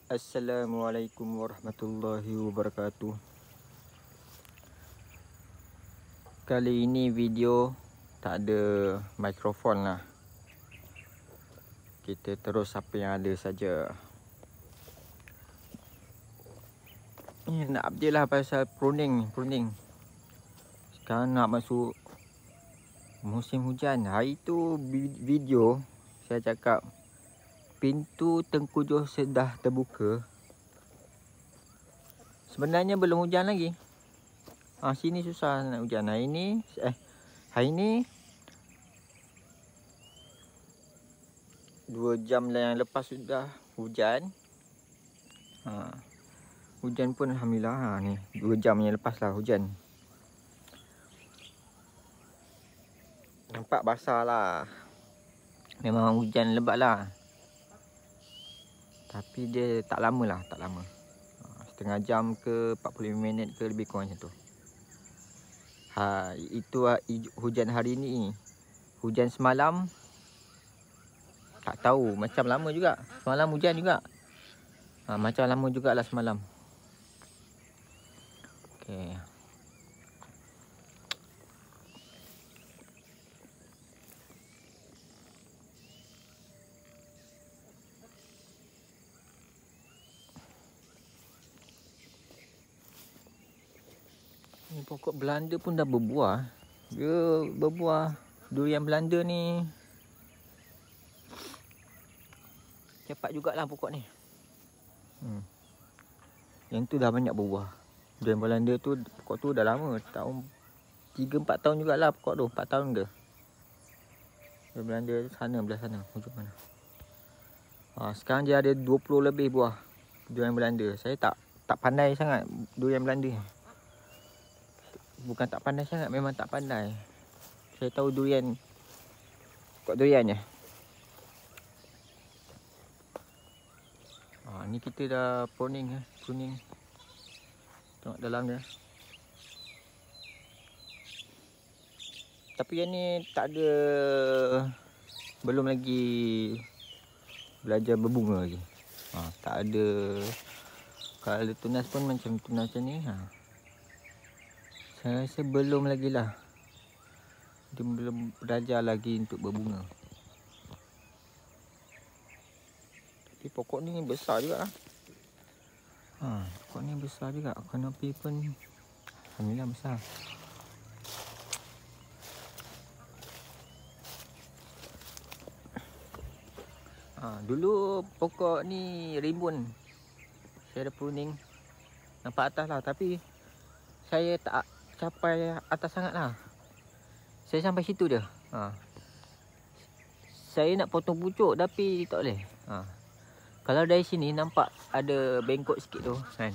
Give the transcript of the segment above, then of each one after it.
Assalamualaikum warahmatullahi wabarakatuh. Kali ini video tak ada mikrofon lah. Kita terus apa yang ada saja. Ni nak update lah pasal pruning. Sekarang nak masuk musim hujan. Hari tu video saya cakap pintu Tengkujuh sudah terbuka. Sebenarnya belum hujan lagi. Sini susah nak hujan. Hari ni 2 jam yang lepas sudah hujan. Hujan pun alhamdulillah. Ni 2 jam yang lepas lah hujan. Nampak basah lah. Memang hujan lebat lah. Tapi dia tak lama lah, tak lama. Setengah jam ke 45 minit ke lebih kurang macam tu. Itu hujan hari ni. Hujan semalam tak tahu, macam lama juga. Semalam hujan juga. Macam lama jugalah semalam. Okey. Ni pokok Belanda pun dah berbuah. Dia berbuah. Durian Belanda ni cepat jugalah pokok ni. Yang tu dah banyak berbuah. Durian Belanda tu, pokok tu dah lama. Tahun 3-4 tahun jugalah pokok tu. 4 tahun ke. Durian Belanda sana, belah sana. Hujung mana. Sekarang dia ada 20 lebih buah durian Belanda. Saya tak pandai sangat durian Belanda. Bukan tak pandai sangat, memang tak pandai. Saya tahu durian, pokok duriannya. Ni kita dah pruning. Tengok dalam dia. Tapi yang ni tak ada, belum lagi belajar berbunga lagi. Tak ada. Kalau tunas pun macam tunas macam ni. Saya rasa belum lagi lah. Dia belum belajar lagi untuk berbunga. Tapi pokok ni besar juga lah. Pokok ni besar juga. Kanopi pun alhamdulillah besar. Dulu pokok ni rimbun. Saya ada pruning. Nampak atas lah. Tapi saya tak capai atas sangat lah. Saya sampai situ je. Saya nak potong pucuk tapi tak boleh. Kalau dari sini nampak ada bengkok sikit tu kan.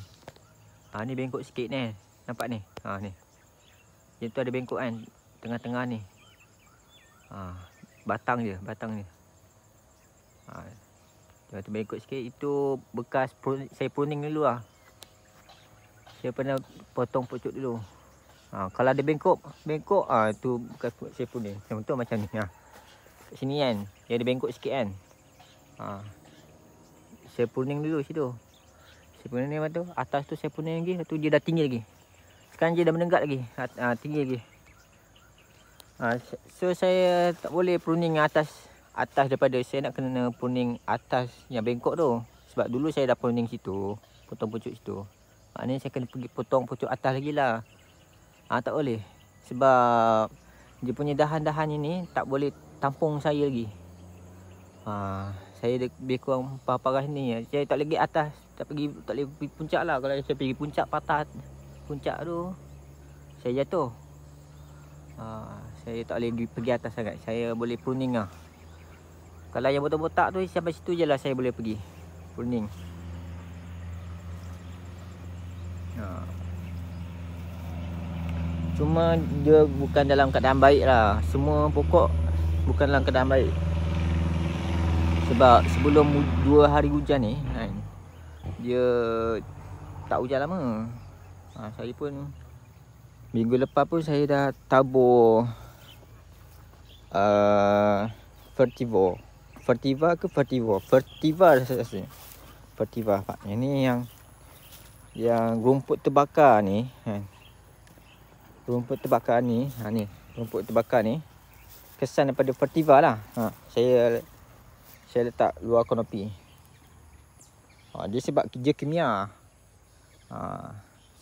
Ni bengkok sikit ni. Nampak ni. Ni. Dia tu ada bengkok kan. Tengah-tengah ni. Batang ni. Dia tu bengkok sikit. Itu bekas saya pruning dulu lah. Saya pernah potong pucuk dulu. Kalau ada bengkok tu bekas saya pruning. Contoh macam ni. Kat sini kan. Dia ada bengkok sikit kan. Saya pruning dulu situ. Saya pruning lepas tu. Atas tu saya pruning lagi. Lepas tu dia dah tinggi lagi. Sekarang dia dah menenggak lagi. Tinggi lagi. So saya tak boleh pruning atas daripada. Saya nak kena pruning atas yang bengkok tu. Sebab dulu saya dah pruning situ. Potong pucuk situ. Maknanya saya kena pergi potong pucuk atas lagi lah. Tak boleh. Sebab dia punya dahan-dahan ini tak boleh tampung saya lagi. Saya lebih kurang parah ni. Saya tak boleh pergi atas. Tak boleh pergi puncak lah. Kalau saya pergi puncak patah puncak tu, saya jatuh. Saya tak boleh pergi atas sangat. Saya boleh pruning lah. Kalau yang botak-botak tu sampai situ je lah saya boleh pergi pruning. Cuma dia bukan dalam keadaan baik lah. Semua pokok bukan dalam keadaan baik. Sebab sebelum 2 hari hujan ni kan, dia tak hujan lama. Saya pun minggu lepas pun saya dah tabur Fertiva ke Fertiva? Fertiva rasanya. Fativa Pak. Yang ni yang rumput terbakar ni kan. Rumput terbakar ni, ni rumput terbakar ni kesan daripada Fativa lah. Saya letak luar kanopi. Dia sebab kerja kimia.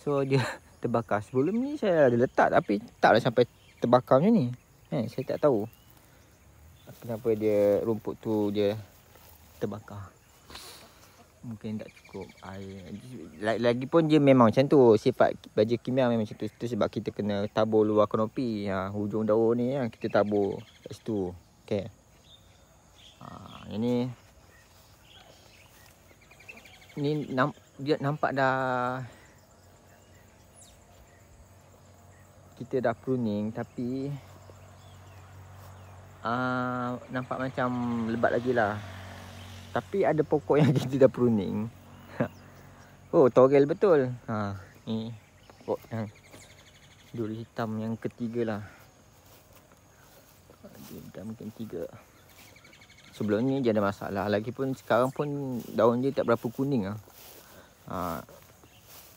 So dia terbakar. Sebelum ni saya ada letak tapi taklah sampai terbakar macam ni. Saya tak tahu kenapa dia rumput tu dia terbakar. Mungkin tak cukup air. Lagipun dia memang macam tu. Sifat baja kimia memang macam tu. Itu sebab kita kena tabur luar kanopi. Hujung daun ni kita tabur kat situ. Okay. Ini dia nampak dah kita dah pruning tapi nampak macam lebat lagi lah. Tapi ada pokok yang kita dah pruning. Oh, torel betul. Ni pokok yang duri hitam yang ketiga lah. Dia dah mungkin 3. Sebelum ni dia ada masalah. Lagipun sekarang pun daun dia tak berapa kuning lah.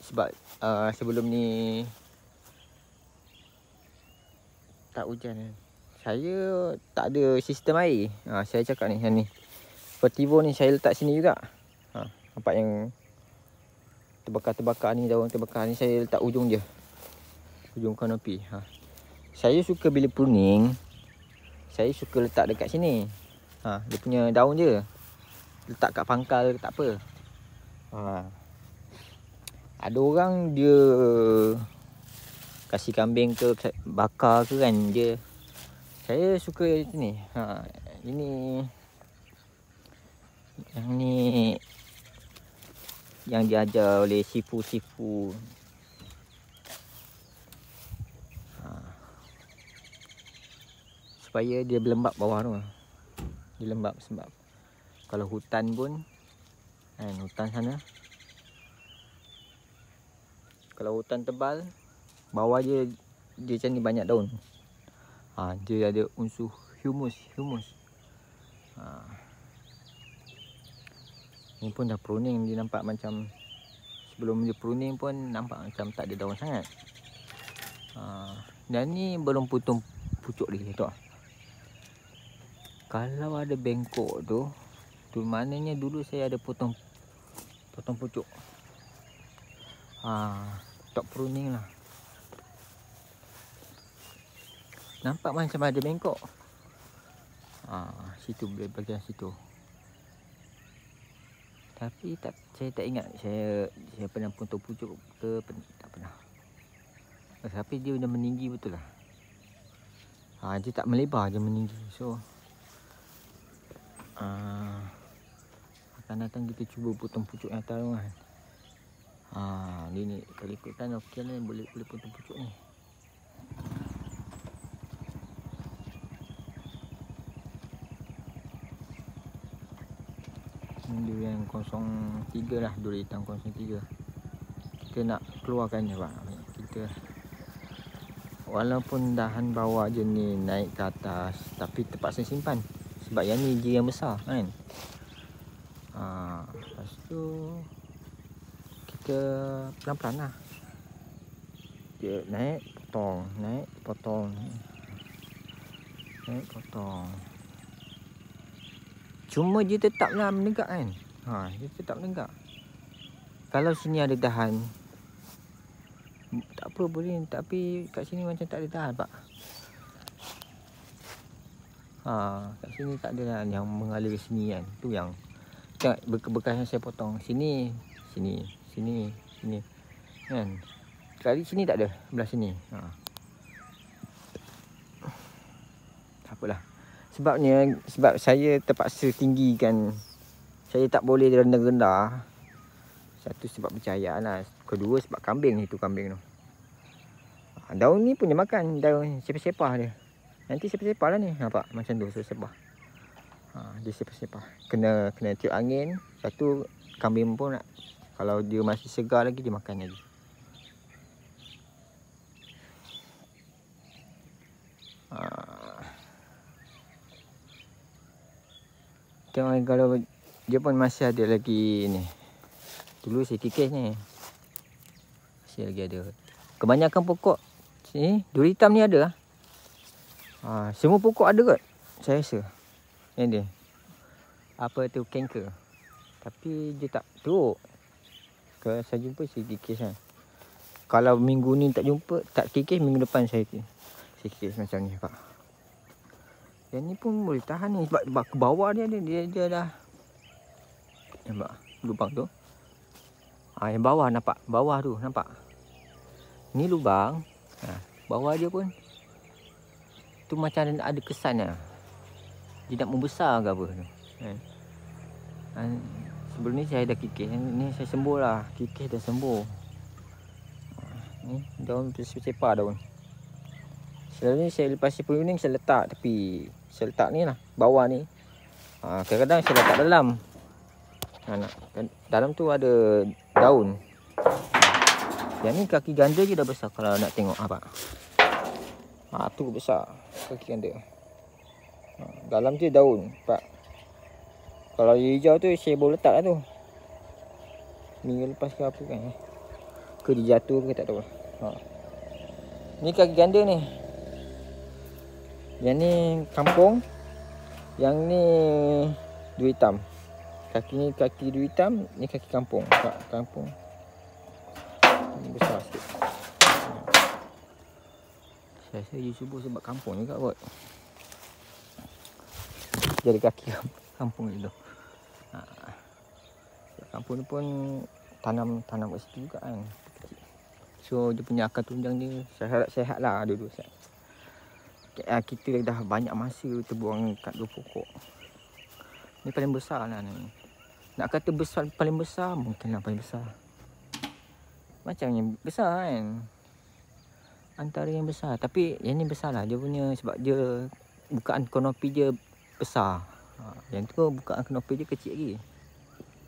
Sebab sebelum ni tak hujan. Saya tak ada sistem air. Saya cakap ni, yang ni Fativa ni saya letak sini juga. Nampak yang terbakar-terbakar ni, daun terbakar ni saya letak ujung je. Ujung kanopi. Saya suka bila pruning, saya suka letak dekat sini. Dia punya daun je. Letak kat pangkal tak apa. Ada orang dia kasih kambing ke bakar ke kan dia. Saya suka ni. Yang ni yang diajar oleh sifu-sifu. Supaya dia berlembab bawah tu. Dia lembab sebab kalau hutan pun hutan sana, kalau hutan tebal bawah dia macam ni banyak daun. Dia ada unsur humus. Ni pun dah pruning, dia nampak macam sebelum dia pruning pun nampak macam tak ada daun sangat. Dan ni belum potong pucuk lagi tu. Kalau ada bengkok tu maknanya dulu saya ada potong pucuk. Stop pruning lah. Nampak macam ada bengkok. Situ, bagian situ. Tapi saya tak ingat saya pernah potong pucuk ke tak pernah. Tapi dia dah meninggi betul lah. Dia tak melebar, dia meninggi. So akan datang kita cuba potong pucuk yang atas tu kan. Ni kalau ikutkan okey lah, boleh potong pucuk ni. Durian 03 lah, durian hitam 03. Kita nak keluarkan je Pak. Kita walaupun dahan bawah je ni naik ke atas, tapi terpaksa simpan. Sebab yang ni je yang besar kan. Lepas tu kita pelan-pelan lah. Dia naik, potong, naik, potong. Naik, potong. Cuma dia tetaplah menegak kan. Dia tetap menegak. Kalau sini ada dahan, tak apa boleh. Tapi kat sini macam tak ada dahan Pak. Kat sini tak ada dahan yang mengalir ke sini kan. Tu yang bekas yang saya potong. Sini kan. Kali sini tak ada, belah sini. Tak apalah. Sebab saya terpaksa tinggikan. Saya tak boleh rendah-rendah. Satu sebab bercahayaan lah. Kedua sebab kambing tu. Daun ni punya makan. Daun sepah-sepah dia. Nanti sepah-sepah lah ni. Nampak macam tu sepah. Dia sepah-sepah. Kena tiup angin. Satu kambing pun kalau dia masih segar lagi dia makan lagi. Tengok kalau dia pun masih ada lagi ni. Dulu saya kikis ni. Masih lagi ada. Kebanyakan pokok sini duri hitam ni ada. Semua pokok ada kot. Saya rasa. Yang dia. Apa tu kanker. Tapi dia tak teruk. Kalau saya jumpa saya kikis kan. Kalau minggu ni tak jumpa, tak kikis, minggu depan saya kikis macam ni pak. Yang ni pun boleh tahan ni sebab ke bawah dia dah. Nampak lubang tu. Yang bawah nampak. Bawah tu nampak. Ni lubang. Bawah dia pun tu macam ada kesannya. Dia nak membesar ke apa tu. Sebelum ni saya dah kikis. Ni saya sembuh lah. Kikis dah sembuh. Ni daun separ daun. Selalu ni saya lepas pruning saya letak tepi. Saya letak ni lah. Bawah ni. Kadang-kadang saya letak dalam. Dalam tu ada daun. Yang ni kaki ganda je dah besar kalau nak tengok apa. Tu besar kaki ganda. Dalam je daun. Pak. Kalau hijau tu saya baru letak lah tu. Minggu lepas ke apa kan. Ke dia jatuh ke tak tahu. Ni kaki ganda ni. Yang ni kampung. Yang ni duri hitam. Kaki ni kaki duri hitam. Ni kaki kampung. Kampung. Ni besar sikit. Saya rasa dia subuh sebab kampung juga kot. Jadi kaki kampung ni tu. Kampung ni pun tanam kat situ juga kan. So dia punya akar tunjang dia sehat lah dulu. Kita dah banyak masa terbuang kat dua pokok. Ni paling besar lah ni. Nak kata besar paling besar, mungkinlah paling besar. Macam yang besar kan. Antara yang besar. Tapi yang ni besar lah. Dia punya sebab dia bukaan kanopi dia besar. Yang tu bukaan kanopi dia kecil lagi.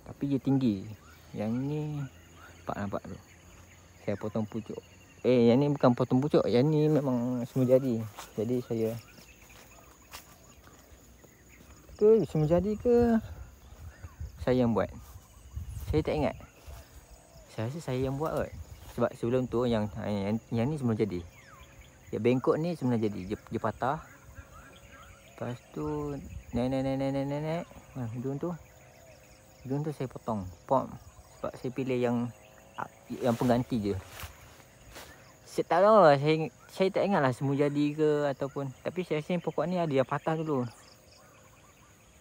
Tapi dia tinggi. Yang ni nampak tu. Saya potong pucuk. Yang ni bukan potong pucuk. Yang ni memang semua jadi. Jadi saya semua jadi ke saya yang buat? Saya tak ingat. Saya rasa saya yang buat kot. Sebab sebelum tu yang ni semua jadi. Yang bengkok ni semua jadi. Dia patah. Lepas tu naik. Hidung tu saya potong. Sebab saya pilih yang pengganti je. Saya tak tahu lah. Saya tak ingat lah semua jadi ke ataupun. Tapi saya rasa pokok ni ada yang patah dulu.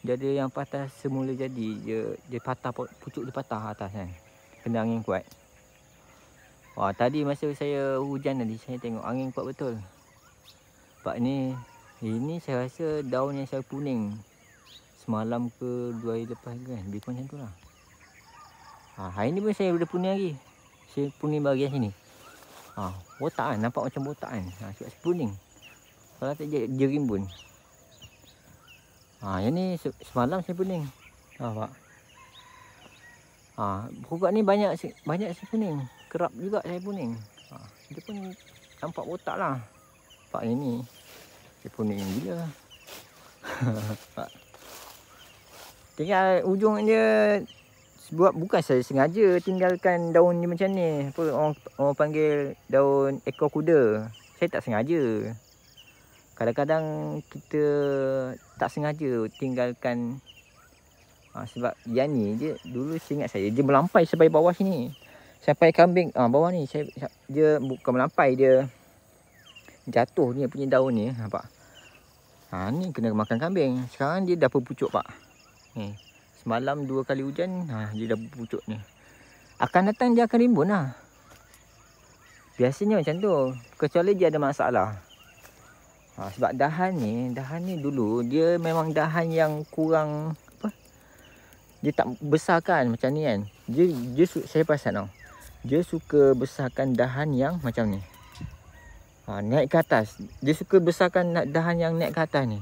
Dia ada yang patah semula jadi. Dia patah, pucuk dia patah atas kan. Kena angin kuat. Tadi masa saya hujan tadi, saya tengok angin kuat betul. Sebab ini saya rasa daun yang saya puning. Semalam ke 2 hari lepas kan. Lebih kurang macam tu lah. Hari ni pun saya boleh puning lagi. Saya puning bahagian sini. Botak kan. Nampak macam botak kan. Sebab saya puning. Kalau tak dia rimbun. Yang ni semalam saya puning. Nampak. Pokok ni banyak saya puning. Kerap juga saya puning. Dia pun nampak botak lah. Nampak ni. Saya puning gila. Tinggal ujung dia. Sebab bukan saya sengaja tinggalkan daun ni macam ni. Apa orang panggil daun ekor kuda. Saya tak sengaja. Kadang-kadang kita tak sengaja tinggalkan. Sebab yang ni dia dulu saya ingat dia melampai sampai bawah sini. Sampai kambing bawah ni dia bukan melampai, dia jatuh dia punya daun ni, nampak. Ni kena makan kambing. Sekarang dia dah berpucuk pak. Ni. Semalam 2 kali hujan, dia dah berpucuk ni. Akan datang dia akan rimbun lah. Biasanya macam tu. Kecuali dia ada masalah. Sebab dahan ni dulu dia memang dahan yang kurang apa? Dia tak besarkan macam ni kan. Dia saya perasan tau. Dia suka besarkan dahan yang macam ni. Naik ke atas. Dia suka besarkan dahan yang naik ke atas ni.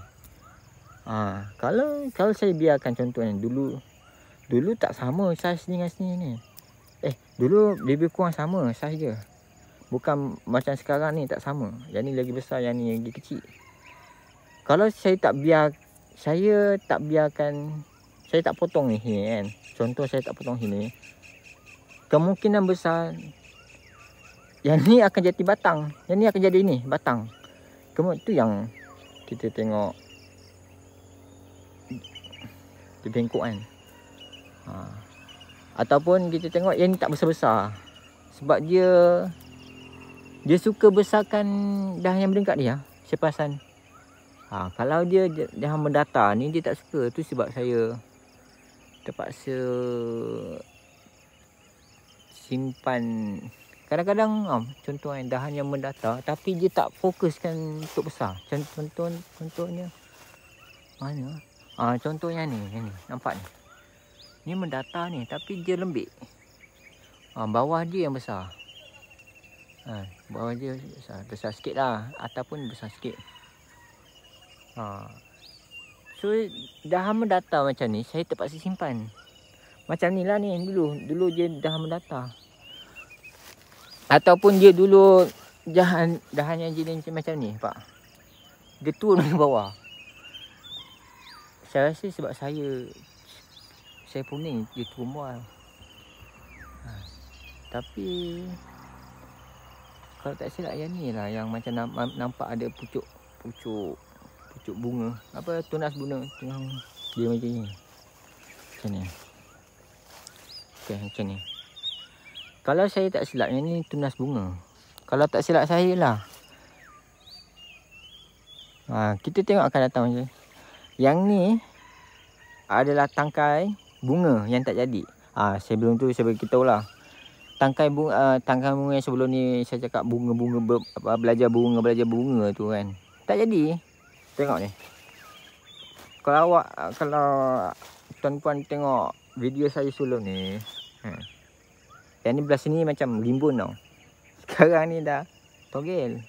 Kalau saya biarkan contohnya dulu tak sama saiz dengan sini ni. Dulu lebih kurang sama saiz dia. Bukan macam sekarang ni tak sama. Yang ni lagi besar, yang ni lagi kecil. Kalau saya tak biarkan, saya tak potong ni kan. Contoh saya tak potong sini. kemungkinan besar yang ni akan jadi batang. Yang ni akan jadi ni batang. Kemudian tu yang kita tengok dia bengkok kan. Ataupun kita tengok yang ni tak besar-besar. Sebab dia suka besarkan dahan yang berdekat dia. Saya perasan. Kalau dia dahan mendatar ni dia tak suka. Tu sebab saya terpaksa simpan. Kadang-kadang contoh kan dahan yang mendatar tapi dia tak fokuskan untuk besar. Contohnya mana? Contohnya ni, nampak ni. Ni mendatar ni tapi dia lembik. Bawah dia yang besar. Bawah dia besar sikit lah ataupun besar sikit. So dahan mendatar macam ni saya terpaksa simpan. Macam ni lah ni dulu dia dahan mendatar. Ataupun dia dulu dahan yang jenis macam ni, pak. Dia turun ke bawah. Saya rasa sebab saya puning dia turun bawah. Tapi kalau tak silap yang ni lah yang macam nampak ada pucuk bunga. Apa tunas bunga yang dia macam ni. Macam ni. Okey, macam ni. Kalau saya tak silap yang ni tunas bunga. Kalau tak silap saya lah. Kita tengok akan datang macam ni. Yang ni adalah tangkai bunga yang tak jadi. Sebelum tu saya beritahu lah. Tangkai bunga yang sebelum ni saya cakap bunga-bunga belajar bunga tu kan. Tak jadi. Tengok ni. Kalau tuan-puan tengok video saya sebelum ni, yang ni belah sini macam rimbun tau. Sekarang ni dah togel.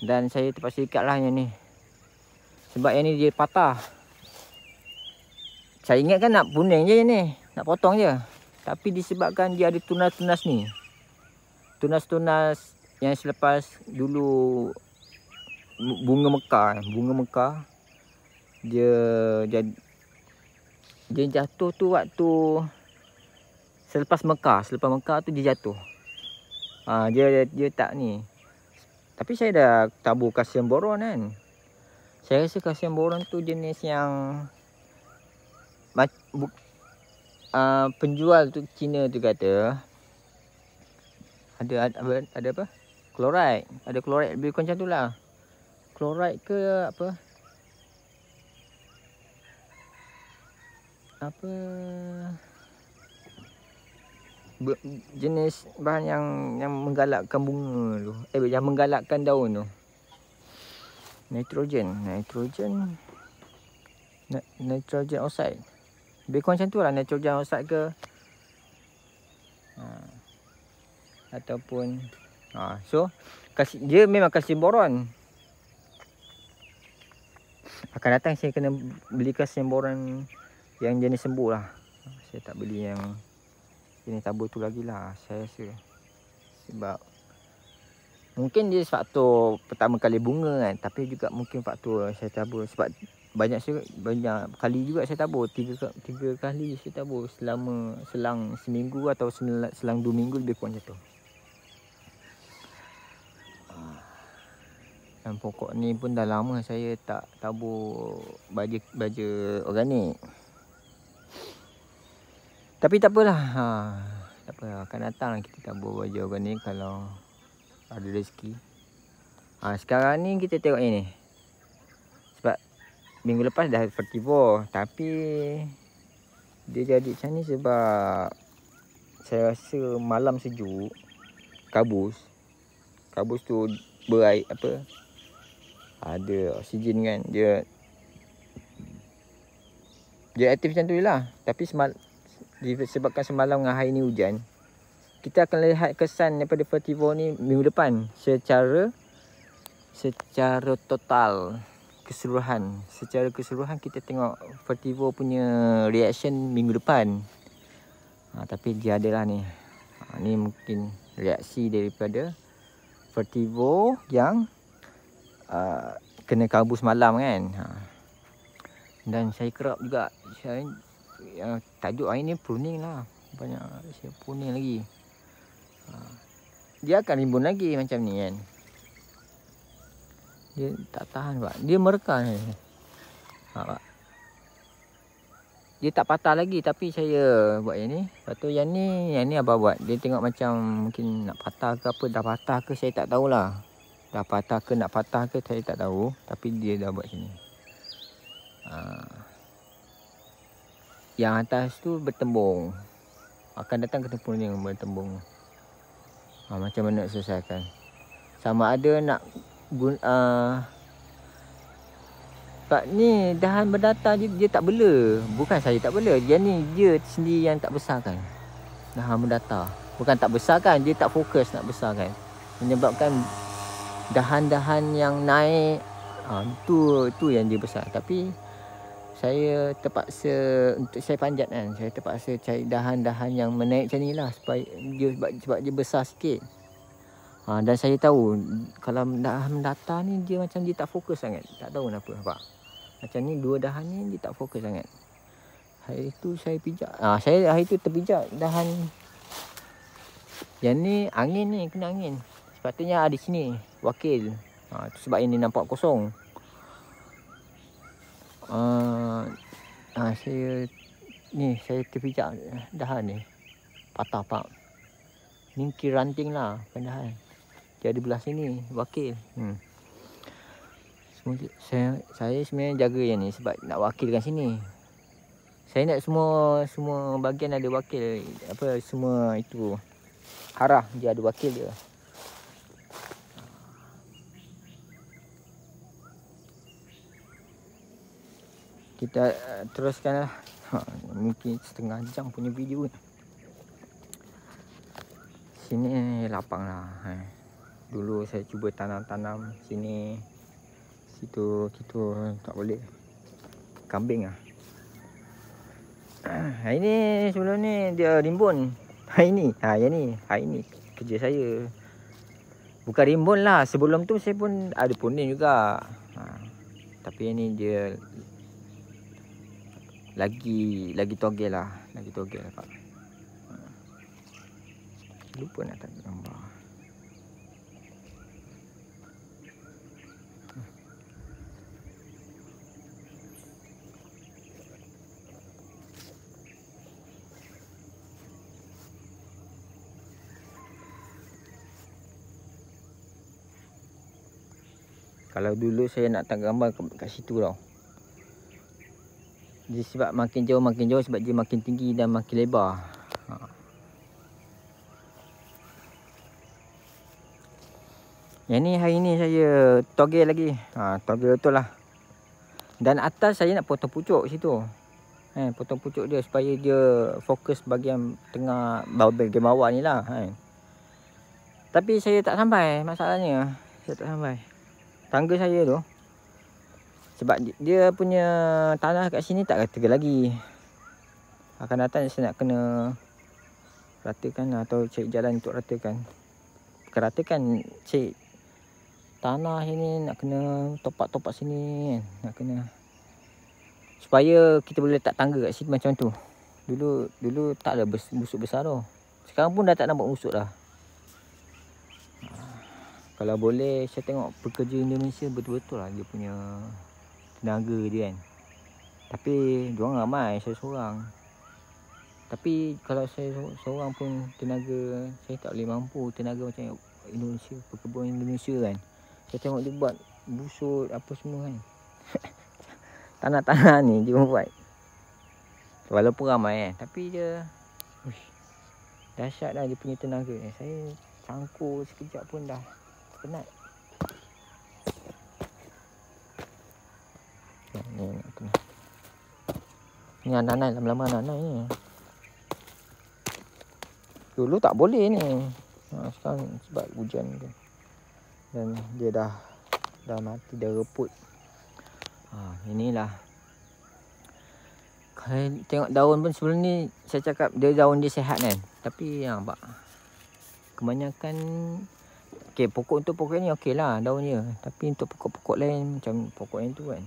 Dan saya terpaksa ikat lah yang ni. Sebab yang ni dia patah. Saya ingat kan nak puning je yang ni. Nak potong je. Tapi disebabkan dia ada tunas-tunas ni. Tunas-tunas yang selepas dulu bunga mekar. Dia jatuh tu waktu selepas mekar tu dia jatuh. Dia tak ni. Tapi saya dah tabur kalsium boron kan. Saya rasa kalsium boron tu jenis yang penjual tu Cina tu kata ada apa? Klorid. Ada klorid lebih kurang macam tu lah. Klorid ke apa? Jenis bahan yang menggalakkan bunga tu. Yang menggalakkan daun tu. Nitrogen oxide. Lebih kurang macam tu lah, nitrogen oxide ke. Ataupun so dia memang kalsium boron. Akan datang saya kena beli kalsium boron yang jenis sembuh lah. Saya tak beli yang jenis tabur tu lagi lah, saya rasa. Sebab mungkin dia faktor pertama kali bunga kan. Tapi juga mungkin faktor saya tabur. Sebab banyak kali juga saya tabur. Tiga kali saya tabur selang seminggu atau selang 2 minggu lebih kurang macam tu. Dan pokok ni pun dah lama saya tak tabur baja organik. Tapi tak apalah. Tak apa, akan datang kita tabur baja organik kalau ada rezeki. Sekarang ni kita tengok ini. Sebab minggu lepas dah fertivore, tapi dia jadi macam ni sebab saya rasa malam sejuk, kabus tu berair apa, ada oksigen kan, dia aktif macam tu je lah. Tapi disebabkan semalam dengan hari ni hujan, kita akan lihat kesan daripada fertivore ni minggu depan secara total keseluruhan. Secara keseluruhan kita tengok fertivore punya reaction minggu depan. Tapi dia adalah ni. Ni mungkin reaksi daripada fertivore yang kena kabus malam kan. Dan saya kerap juga tajuk hari ni pruning lah. banyak saya puning lagi. Dia akan rimbun lagi macam ni kan. Dia tak tahan pak. Dia mereka ni. Pak. Dia tak patah lagi tapi saya buat yang ni. Lepas tu yang ni abang buat. Dia tengok macam mungkin nak patah ke apa. Dah patah ke saya tak tahulah. Dah patah ke nak patah ke saya tak tahu. Tapi dia dah buat sini. Yang atas tu bertembung. Akan datang ke tempur yang bertembung. Macam mana nak selesaikan. Sama ada nak Pak ni dahan berdata dia tak bela. Bukan saya tak bela. Dia ni dia sendiri yang tak besarkan. Dahan berdata. Bukan tak besarkan, dia tak fokus nak besarkan. Menyebabkan dahan-dahan yang naik tu yang dia besar. Tapi saya terpaksa untuk saya panjat kan. Saya terpaksa cari dahan-dahan yang menaik macam ni lah supaya sebab dia besar sikit. Dan saya tahu kalau dahan mendata ni dia macam dia tak fokus sangat. Tak tahu kenapa pak. Macam ni dua dahan ni dia tak fokus sangat. Hari tu saya pijak. Saya hari tu terpijak dahan. Yang ni angin ni kena angin. Sepatutnya ada sini wakil. Sebab ini nampak kosong. Saya terpijak dahan ni. Patah pak. Ni kira ranting lah bukan dahan. Dia ada belah sini wakil. Saya sebenarnya jaga yang ni sebab nak wakilkan sini. Saya nak semua bahagian ada wakil. Apa semua itu harah dia ada wakil dia. Kita teruskanlah. Mungkin setengah jam punya video ni. Sini lapang lah. Dulu saya cuba tanam-tanam sini. Situ tak boleh. Kambing lah. Hari ni sebelum ni dia rimbun. Hari ni kerja saya. Bukan rimbun lah. Sebelum tu saya pun ada puning juga. Tapi ni dia lagi togel lah. Lagi togel lah pak. Lupa nak tarik gambar. Kalau dulu saya nak tak gambar kat situ tau. Dia sebab makin jauh sebab dia makin tinggi dan makin lebar. Yang ni hari ni saya togel lagi. Togel betul lah. Dan atas saya nak potong pucuk situ. Potong pucuk dia supaya dia fokus bahagian tengah bahagian bawah ni lah. Tapi saya tak sampai masalahnya. Saya tak sampai. Tangga saya tu sebab dia punya tanah kat sini tak rata lagi. Akan datang saya nak kena ratakan atau cari jalan untuk ratakan. Bukan ratakan, cari tanah sini nak kena topak-topak sini kan. Nak kena supaya kita boleh letak tangga kat sini macam tu. Dulu tak ada busuk besar tu. Sekarang pun dah tak nampak busuk dah. Kalau boleh saya tengok pekerja Indonesia betul-betul lah dia punya tenaga dia kan. Tapi diorang ramai, saya seorang. Tapi kalau saya seorang pun tenaga saya tak boleh mampu tenaga macam Indonesia, perkebun Indonesia kan. Saya tengok dia buat busuk apa semua kan. Tanah-tanah ni dia buat. Walaupun ramai kan, tapi dia dahsyat lah dia punya tenaga ni. Saya cangkul sekejap pun dah penat. Ni anak-anak lama-lama anak-anak ni. Dulu tak boleh ni. Sekarang sebab hujan ke. Dan dia dah mati, dah reput. Inilah. Kalau tengok daun pun sebelum ni saya cakap dia daun dia sihat kan. Tapi pak, kebanyakan pokok untuk pokok ni okey lah daun dia. Tapi untuk pokok-pokok lain macam pokok yang tu kan.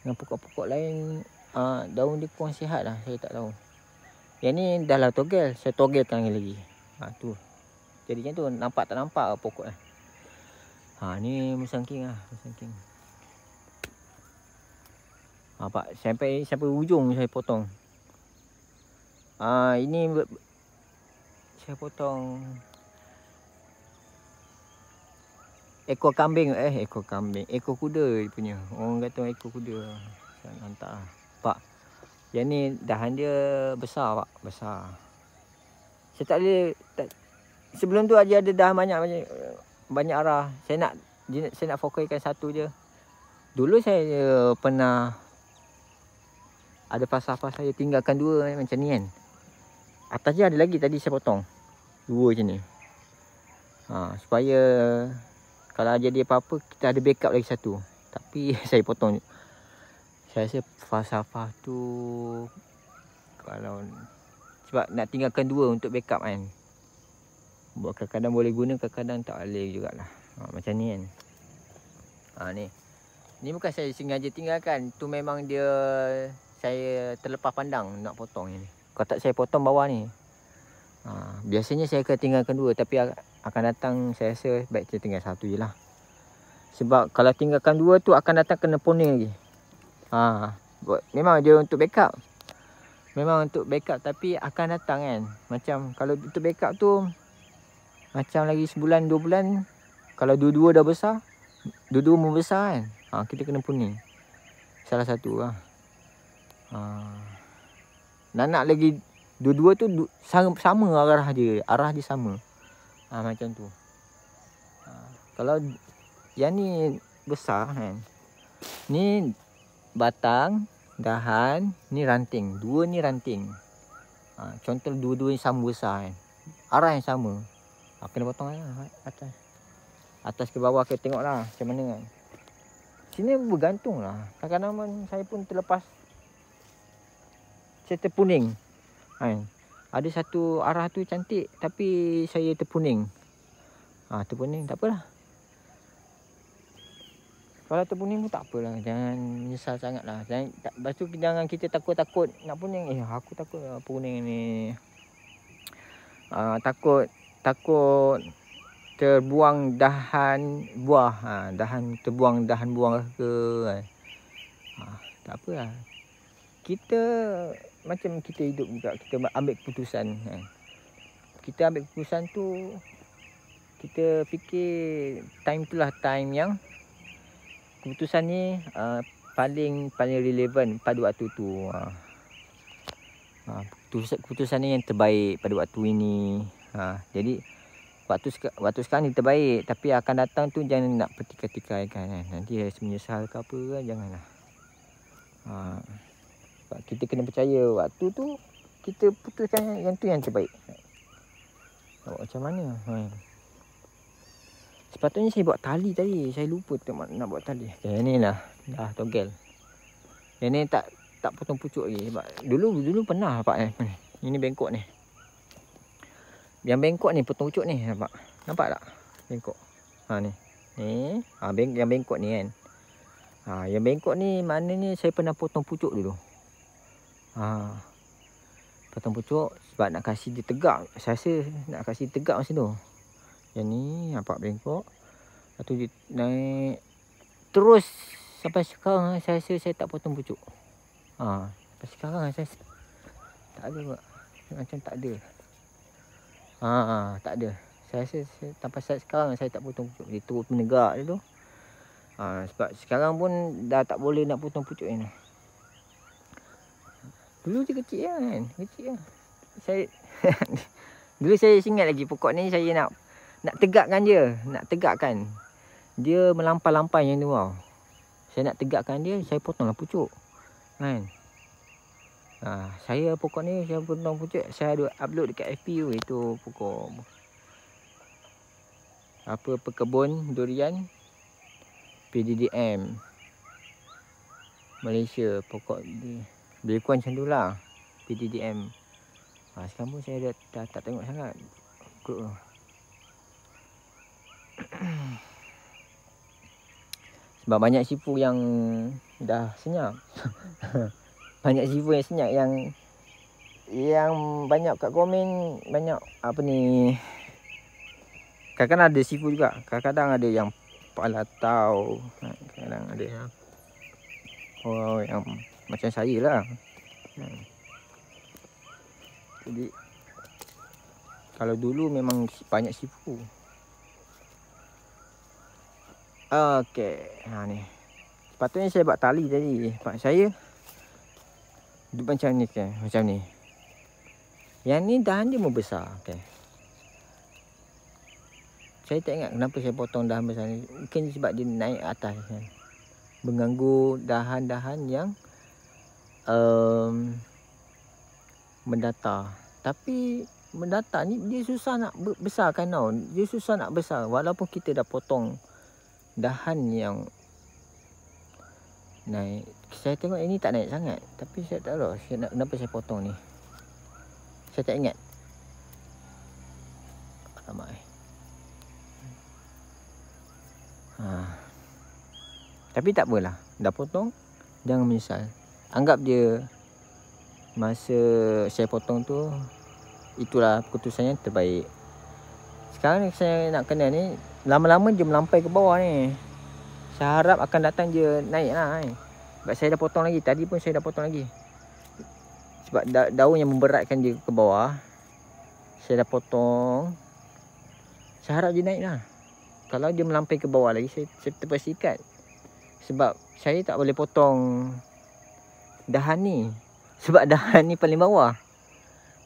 Dengan pokok-pokok lain daun dia kurang sihat lah. Saya tak tahu. Yang ni dah lah togel. Saya togelkan lagi. Tu. Jadi macam tu. Nampak tak nampak pokok lah. Ni musangking lah. Musangking. Nampak sampai ujung saya potong. Ini saya potong ekor kambing. Ekor kambing. Ekor kuda punya. Orang kata ekor kuda. Saya hantar lah. Pak. Yang ni dahan dia besar pak. Besar. Saya tak boleh. Sebelum tu ada dahan banyak arah. Saya nak fokuskan satu je. Dulu saya pernah ada falsafah saya tinggalkan 2 macam ni kan. Atas je ada lagi tadi saya potong. 2 macam ni. Supaya kalau jadi apa-apa kita ada backup lagi 1. Tapi saya potong. Saya rasa falsafah tu kalau sebab nak tinggalkan 2 untuk backup kan. Buat kadang-kadang boleh guna, kadang-kadang tak boleh jugalah. Macam ni kan. Ni. Ni bukan saya sengaja tinggalkan. Tu memang dia saya terlepas pandang nak potong ni. Kalau tak saya potong bawah ni. Biasanya saya akan tinggalkan 2. Tapi akan datang saya rasa baik saya tinggal 1 je lah. Sebab kalau tinggalkan 2 tu akan datang kena poning lagi. Memang dia untuk backup. Memang untuk backup tapi akan datang kan. Macam kalau untuk backup tu macam lagi sebulan 2 bulan. Kalau dua-dua dah besar. Dua-dua membesar kan. Kita kena poning. Salah satu lah. Nak lagi dua-dua tu sama arah dia. Arah dia sama. Macam tu. Kalau yang ni besar kan. Ni batang, dahan, ni ranting. 2 ni ranting. Contoh dua-dua ni sama besar kan. Arah yang sama. Kena potong lah atas. Atas ke bawah ke tengok lah macam mana kan. Sini bergantung lah. Kadang-kadang saya pun terlepas. Saya terpuning. Ada satu arah tu cantik. Tapi saya terpuning. Terpuning tak apalah. Kalau terpuning pun tak apalah. Jangan menyesal sangat lah. Lepas tu jangan kita takut-takut nak puning. Aku takut puning ni. Takut terbuang dahan buah. Terbuang dahan buah ke. Tak apalah. Kita macam kita hidup juga. Kita ambil keputusan. Kita ambil keputusan tu. Kita fikir time tu lah time yang keputusan ni paling relevan pada waktu tu. Keputusan ni yang terbaik pada waktu ini. Jadi waktu sekarang ni terbaik. Tapi akan datang tu jangan nak pertikaikan kan. Nanti menyesal ke apa kan. Janganlah. Kita kena percaya waktu tu kita putuskan yang tu yang terbaik. Macam mana? Sepatutnya saya buat tali tadi. Saya lupa nak buat tali. Yang ni lah. Dah togel. Yang ni tak potong pucuk lagi. Sebab dulu pernah nampak ni. Ini bengkok ni. Yang bengkok ni potong pucuk ni. Nampak tak? Bengkok. Ni. Yang bengkok ni kan. Yang bengkok ni maknanya saya pernah potong pucuk dulu. Potong pucuk sebab nak kasih dia tegak. Saya rasa nak kasih tegak masa tu. Yang ni nampak bengkok. Lepas tu dia naik. Terus sampai sekarang saya rasa saya tak potong pucuk. Sampai sekarang saya tak ada pula. Macam tak ada. Tak ada. Saya rasa sampai sekarang saya tak potong pucuk. Dia terus menegak dia tu. Sebab sekarang pun dah tak boleh nak potong pucuk ni. Dulu je kecil kan. Kecil lah. Dulu saya ingat lagi pokok ni saya nak tegakkan dia. Nak tegakkan. Dia melampai-lampai yang tu tau. Saya nak tegakkan dia. Saya potonglah pucuk. Kan. Saya pokok ni saya potong pucuk. Saya ada upload dekat FB tu. Itu pokok. Pekebun durian. PDDM. Malaysia. Pokok dia. Lebih kurang macam tu lah. PDDM. Sekarang pun saya dah tak tengok sangat. Sebab banyak sifu yang dah senyap. Banyak sifu yang senyap yang yang banyak kat komen, banyak apa ni, kadang-kadang ada sifu juga, kadang-kadang ada yang palatau, kadang-kadang ada yang yang macam saya lah. Jadi kalau dulu memang banyak sifu. Okey, ni. Sepatutnya saya buat tali tadi. Pak saya macam ni ke, macam ni. Yang ni dahan dia membesar. Okey. Saya tak ingat kenapa saya potong dahan besar ni. Mungkin sebab dia naik atas kan. Mengganggu dahan-dahan yang mendatar. Tapi mendatar ni dia susah nak besarkan tau. Dia susah nak besar walaupun kita dah potong dahan yang naik. Saya tengok ini tak naik sangat. Tapi saya tak tahu kenapa saya potong ni. Saya tak ingat. Alamak. Tapi tak apalah. Dah potong. Jangan menyesal. Anggap dia masa saya potong tu, itulah keputusan yang terbaik. Sekarang ni saya nak kena ni, lama-lama dia melampai ke bawah ni. Saya harap akan datang dia naik lah ni. Sebab saya dah potong lagi. Tadi pun saya dah potong lagi. Sebab daun yang memberatkan dia ke bawah, saya dah potong. Saya harap dia naik lah. Kalau dia melampai ke bawah lagi, saya terpaksa ikat. Sebab saya tak boleh potong dahan ni. Sebab dahan ni paling bawah.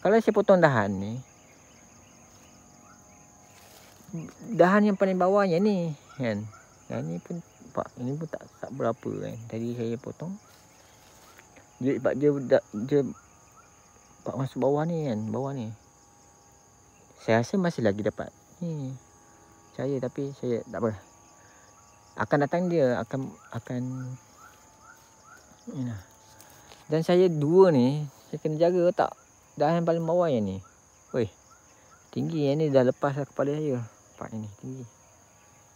Kalau saya potong dahan ni, dahan yang paling bawahnya ni kan. Dan ni pun pak, ini pun tak berapa kan. Tadi saya potong. Dia sebab dia pak masuk bawah ni kan, bawah ni. Saya rasa masih lagi dapat ni. Tapi saya tak apa. Akan datang dia akan ni lah. Dan saya dua ni, saya kena jaga tak dahan paling bawah yang ni. Weh, tinggi yang ni dah lepas lah kepala saya. Pak ni tinggi.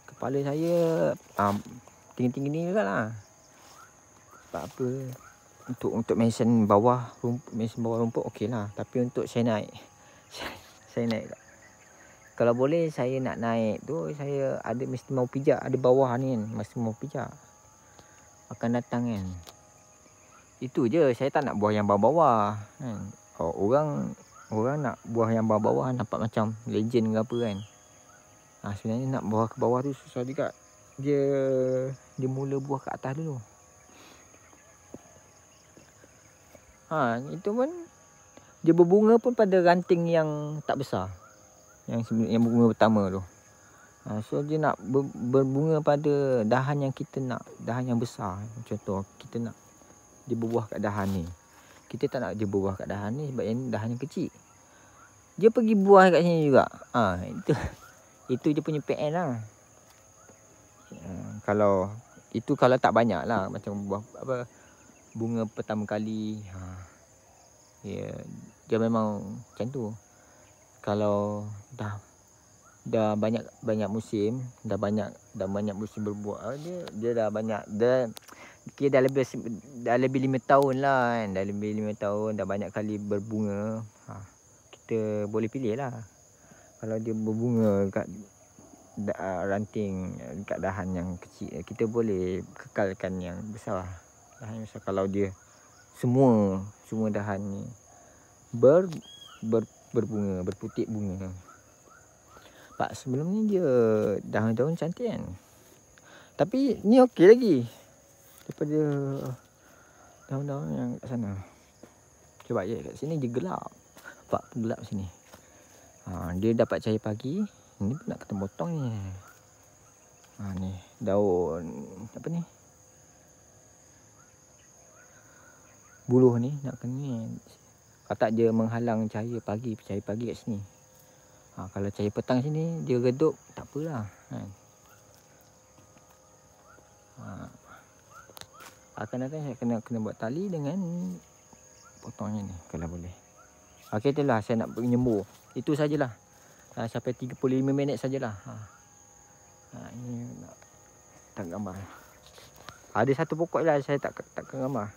Kepala saya tinggi-tinggi ni juga lah. Sebab apa? Untuk mesin bawah rumput okey lah. Tapi untuk saya naik, saya naik tak. Kalau boleh saya nak naik tu, saya ada mesti mau pijak. Ada bawah ni kan, mesti mau pijak. Akan datang kan. Itu je, saya tak nak buah yang bawah-bawah kan. Orang nak buah yang bawah-bawah nampak macam legend ke apa kan. Sebenarnya nak buah ke bawah tu susah juga. Dia mula buah ke atas dulu. Itu pun dia berbunga pun pada ranting yang tak besar. Yang bunga pertama tu. So dia nak berbunga pada dahan yang kita nak, dahan yang besar. Contoh kita nak dia berbuah kat dahan ni. Kita tak nak dia berbuah kat dahan ni sebab yang dahan yang kecil. Dia pergi buah kat sini juga. Itu dia punya PN lah. Kalau tak banyak lah, macam buah apa, bunga pertama kali. Dia memang macam tu. Kalau dah banyak musim, dah banyak musim berbuah, dia dah banyak, dah lebih 5 tahun lah kan. Dah lebih 5 tahun, dah banyak kali berbunga. Kita boleh pilih lah. Kalau dia berbunga kat ranting, kat dahan yang kecil, kita boleh kekalkan yang besar. Dahan yang besar. Kalau dia semua dahan ni berbunga, berputik bunga. Pak sebelum ni dia daun-daun cantik kan. Tapi ni okey lagi daripada daun-daun yang kat sana. Cuba je kat sini dia gelap. Pak gelap sini. Dia dapat cahaya pagi. Ni pun nak kena potong ni. Ni daun apa ni? Buluh ni nak kena ni. Kalau tak dia menghalang cahaya pagi kat sini. Kalau cahaya petang sini dia redup, tak apalah kan. Akan datang saya kena buat tali dengan potongnya ni kalau boleh. Okey, itulah saya nak menyembur. Itu sajalah. Sampai 35 minit sajalah. Ini nak tak gambar. Ada satu pokok lah saya tak gambar.